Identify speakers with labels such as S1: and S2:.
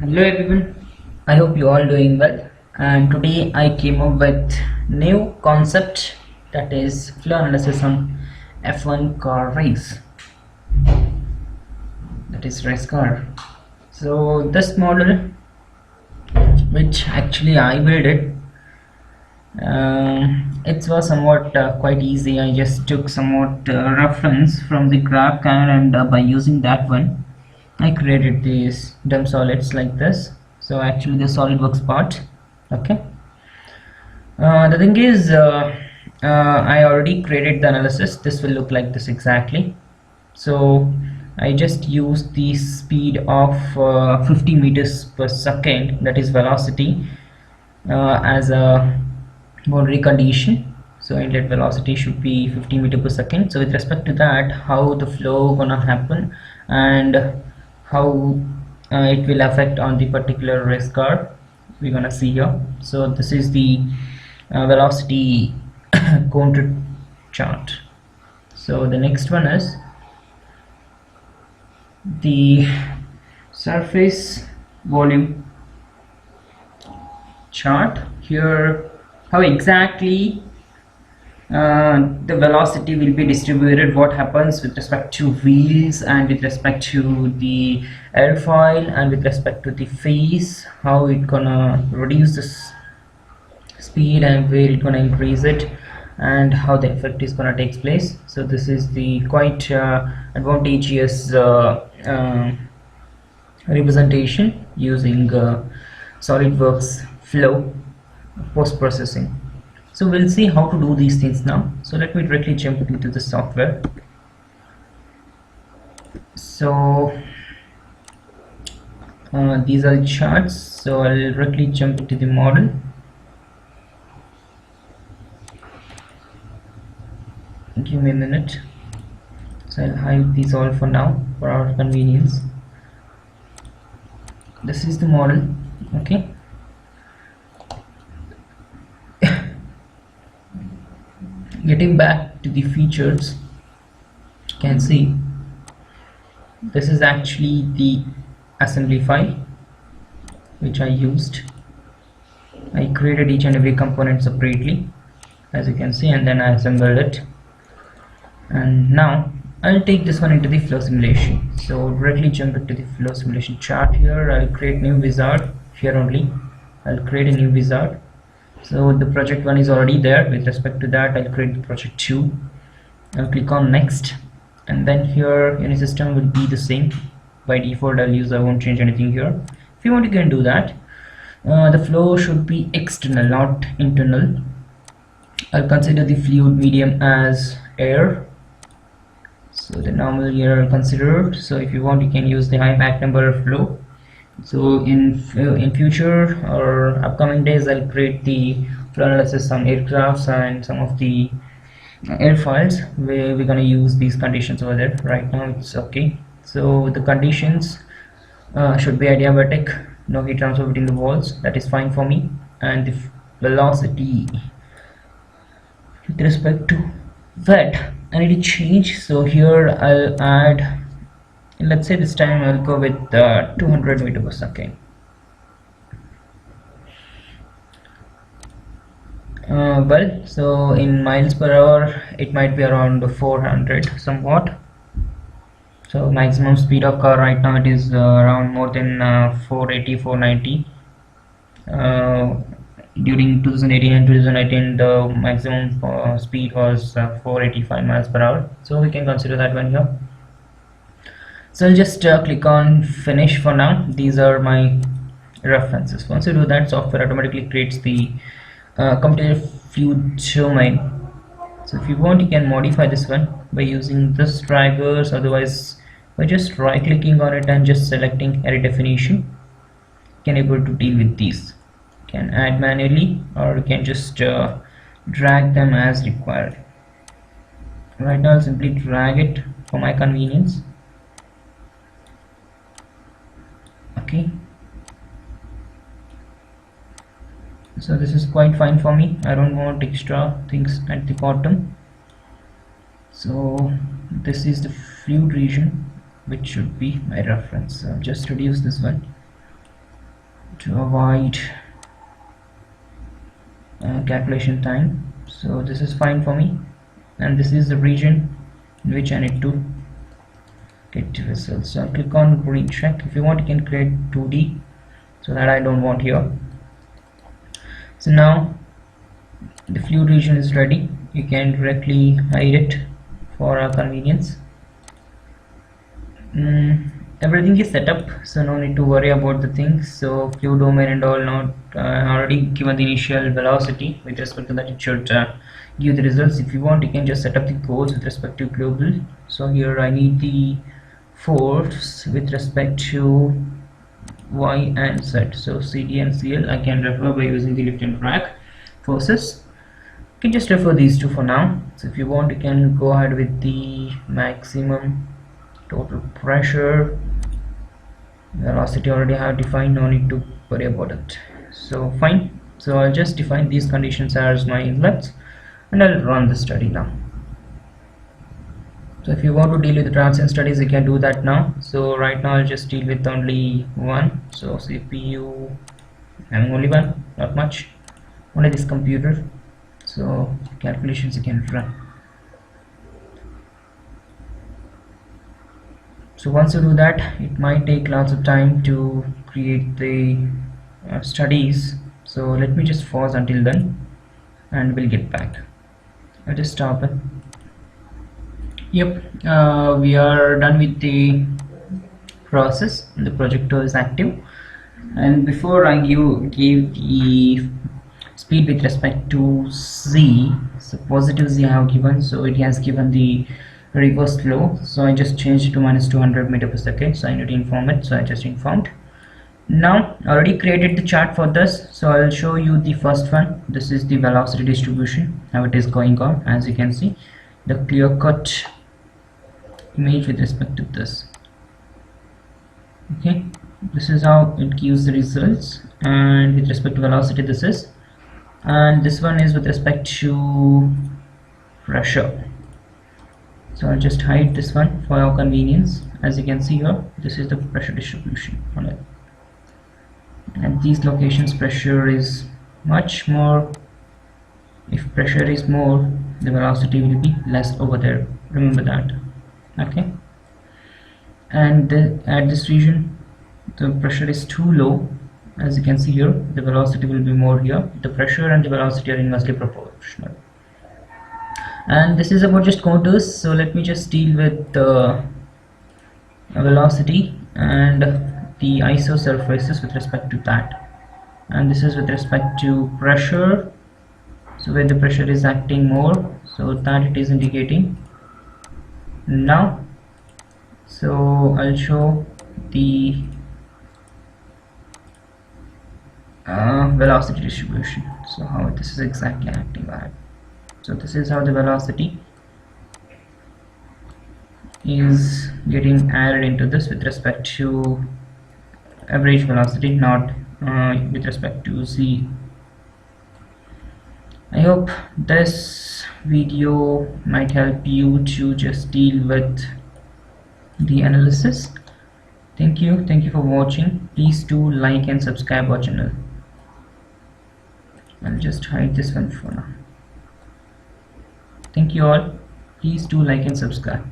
S1: Hello everyone, I hope you all doing well, and today I came up with new concept, that is flow analysis on F1 car race, that is race car. So this model, which actually I built it, it was somewhat quite easy. I just took somewhat reference from the GraphCAD, and by using that one I created these dumb solids like this. So actually the SolidWorks part. Okay. The thing is, I already created the analysis. This will look like this exactly. So I just use the speed of 50 meters per second, that is velocity, as a boundary condition. So inlet velocity should be 50 meter per second. So with respect to that, how the flow gonna happen and how it will affect on the particular race car, we're gonna see here. So this is the velocity counter chart. So the next one is the surface volume chart. Here how exactly the velocity will be distributed, what happens with respect to wheels and with respect to the airfoil and with respect to the face, how it gonna reduce this speed and where it gonna increase it, and how the effect is gonna take place. So this is the quite advantageous representation using SolidWorks flow post-processing. So we'll see how to do these things now. So let me directly jump into the software. So these are the charts. So I'll directly jump into the model. Give me a minute. So I'll hide these all for now for our convenience. This is the model. Okay. Getting back to the features, you can see this is actually the assembly file which I used. I created each and every component separately, as you can see, and then I assembled it. And now I'll take this one into the flow simulation. So directly jump into the flow simulation chart. Here I'll create new wizard. Here only I'll create a new wizard. So the project 1 is already there. With respect to that, I'll create the project 2. I'll click on next, and then here any system will be the same. By default I won't change anything here. If you want, you can do that. The flow should be external, not internal. I'll consider the fluid medium as air. So the normal air considered. So if you want, you can use the high Mach number flow. So in future or upcoming days, I'll create the flow analysis on aircrafts and some of the airfoils where we're gonna use these conditions over there. Right now it's okay. So the conditions should be adiabatic, no heat transfer between the walls. That is fine for me. And the velocity with respect to that, I need to change. So here I'll add, let's say this time I'll go with 200 meter per second. Well, so in miles per hour it might be around 400 somewhat. So maximum speed of car right now, it is around more than 480 490. During 2018 and 2019 the maximum speed was 485 miles per hour, so we can consider that one here. So I'll just click on finish for now. These are my references. Once you do that, software automatically creates the computational fluid domain. So if you want, you can modify this one by using this triggers, otherwise by just right clicking on it and just selecting array definition, you can able to deal with these. You can add manually, or you can just drag them as required. Right now I'll simply drag it for my convenience. Okay, so this is quite fine for me. I don't want extra things at the bottom. So this is the fluid region which should be my reference. So just reduce this one. to avoid calculation time. So this is fine for me, and this is the region in which I need to get results. So I'll click on green check. If you want, you can create 2D, so that I don't want here. So now the fluid region is ready. You can directly hide it for our convenience. Everything is set up, so no need to worry about the things. So fluid domain and all, not already given the initial velocity. With respect to that, it should give the results. If you want, you can just set up the codes with respect to global. So here I need the force with respect to Y and Z. So CD and CL I can refer by using the lift and drag forces. You can just refer these two for now. So if you want, you can go ahead with the maximum total pressure. Velocity already have defined, no need to worry about it. So fine. So I'll just define these conditions as my inlets, and I'll run the study now. So if you want to deal with the transient studies, you can do that now. So right now I'll just deal with only one. So CPU, having only one, not much, only this computer. So calculations you can run. So once you do that, it might take lots of time to create the studies. So let me just pause until then, and we'll get back. I'll just stop it. Yep, we are done with the process. The projector is active, and before I give the speed with respect to Z, so positive Z I have given, so it has given the reverse flow. So I just changed it to minus 200 meter per second. So I need to inform it, so I just informed. Now I already created the chart for this, so I'll show you the first one. This is the velocity distribution, how it is going on. As you can see, the clear-cut image with respect to this. Okay, this is how it gives the results, and with respect to velocity this is, and this one is with respect to pressure. So I'll just hide this one for your convenience. As you can see here, this is the pressure distribution on it. At these locations pressure is much more. If pressure is more, the velocity will be less over there, remember that. Okay, and at this region the pressure is too low. As you can see here, the velocity will be more here. The pressure and the velocity are inversely proportional. And this is about just contours, so let me just deal with the velocity and the isosurfaces with respect to that. And this is with respect to pressure, so where the pressure is acting more, so that it is indicating now. So I'll show the velocity distribution, so how this is exactly acting at. So this is how the velocity is getting added into this with respect to average velocity, not with respect to Z. I hope this video might help you to just deal with the analysis. Thank you for watching. Please do like and subscribe our channel. I'll just hide this one for now. Thank you all. Please do like and subscribe.